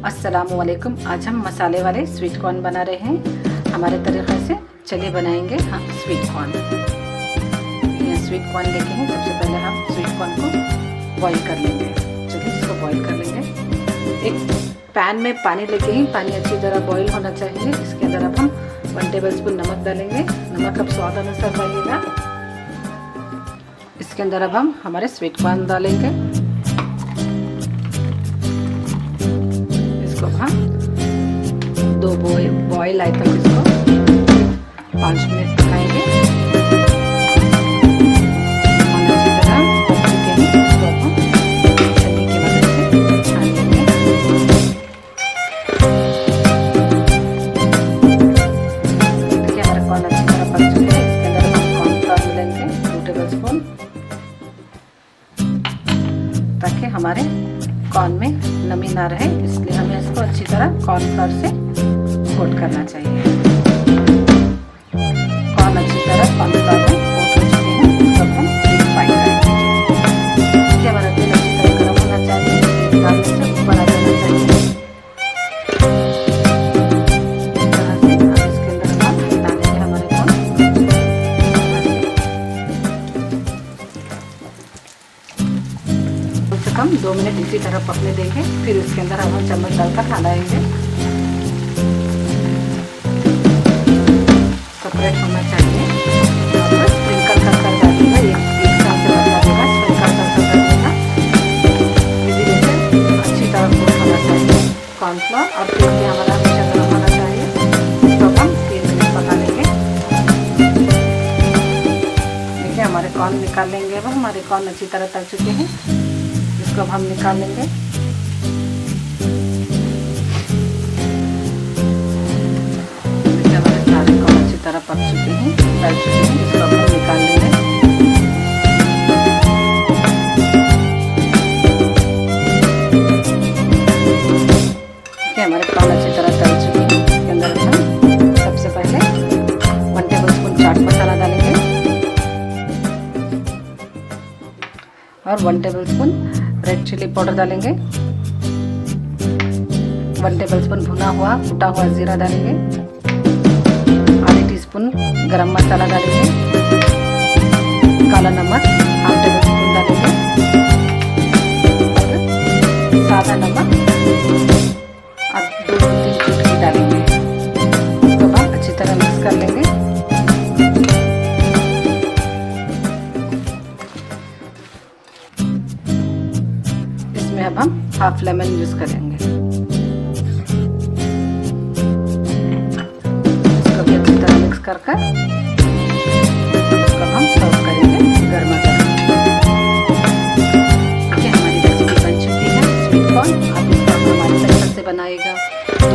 अस्सलामुअलैकुम। आज हम मसाले वाले स्वीट कॉर्न बना रहे हैं हमारे तरीक़े से। चलिए बनाएंगे हम स्वीट कॉर्न। ये स्वीट कॉर्न लेके हैं। सबसे पहले हम स्वीट कॉर्न को बॉईल कर लेंगे। चलिए इसको बॉईल कर लेंगे। एक पैन में पानी लेके ही पानी अच्छी तरह बॉईल होना चाहिए। इसके अंदर अब हम 1 टेबलस्पून नमक डालेंगे। नमक अब स्वाद अनुसार डालिएगा। इसके अंदर अब हम हमारे स्वीट कॉर्न डालेंगे। हम 2 बॉयल आए तक इसको 5 मिनट पकाएंगे। अच्छी तरह पक चुके हैं। इसको हम छन्नी की मदद से छान लेंगे। देखिए हमारे कॉर्न अच्छी तरह पक चुके हैं। इसके अंदर हम कॉर्नफ्लोर मिलाएंगे 2 टेबलस्पून, ताकि हमारे कॉर्न में नमी ना रहे, इसलिए हमें इसको अच्छी तरह कॉर्नफ्लोर से कोट करना चाहिए। कॉर्न अच्छी तरह कॉर्नफ्लोर में कोट हो चुके हैं। इसको हम डीप फ्राई करेंगे। इसके हमारा तेल अच्छी तरह गर्म होना चाहिए। तेल डालने से ऊपर आ जाना चाहिए। इस तरह से अब इसके अंदर हम डालेंगे हमारे कॉर्न। कम 2 मिनट इसी तरह पकने देंगे। फिर इसके अंदर हम चम्मच डालकर हलाएंगे। सेपरेट होना चाहिए। और स्प्रिंकल कर डालिएगा। एक साथ से बन जाएगा। स्प्रिंकल कर डालिएगा। इसी से अच्छी तरह कोट होना चाहिए कॉर्नफ्लोर। और तेल भी हमारा हमेशा गर्म होना चाहिए। इसको हम 3 मिनट पका लेंगे। देखिए हमारे कॉर्न निकाल लेंगे। अब हमारे कॉर्न अच्छी तरह तल चुके हैं। इसको अब हम निकाल लेंगे। देखिए हमारे सारे कॉर्न अच्छी तरह पक चुके हैं, तल चुके हैं। इसको अब हम निकाल लेंगे। देखिए हमारे कॉर्न अच्छी तरह तल चुके हैं। इसके अंदर हम सबसे पहले 1 टेबलस्पून चाट मसाला डालेंगे और 1 टेबलस्पून रेड चिली पाउडर डालेंगे। 1 टेबलस्पून भुना हुआ कुटा हुआ जीरा डालेंगे। आधी टीस्पून गरम मसाला डालेंगे। काला नमक 1/2 टेबलस्पून डालेंगे और सादा नमक 2-3 चुटकी डालेंगे। इसको हम अच्छी तरह मिक्स कर लेंगे। अब हम हाफ लेमन यूज करेंगे। इसको भी अच्छी तरह मिक्स कर इसको हम सर्व करेंगे गर्मा गर्म। देखिए हमारी रेसिपी बन चुकी है स्वीट कॉर्न। आप इसको हमारे तरीके से बनाइएगा। तो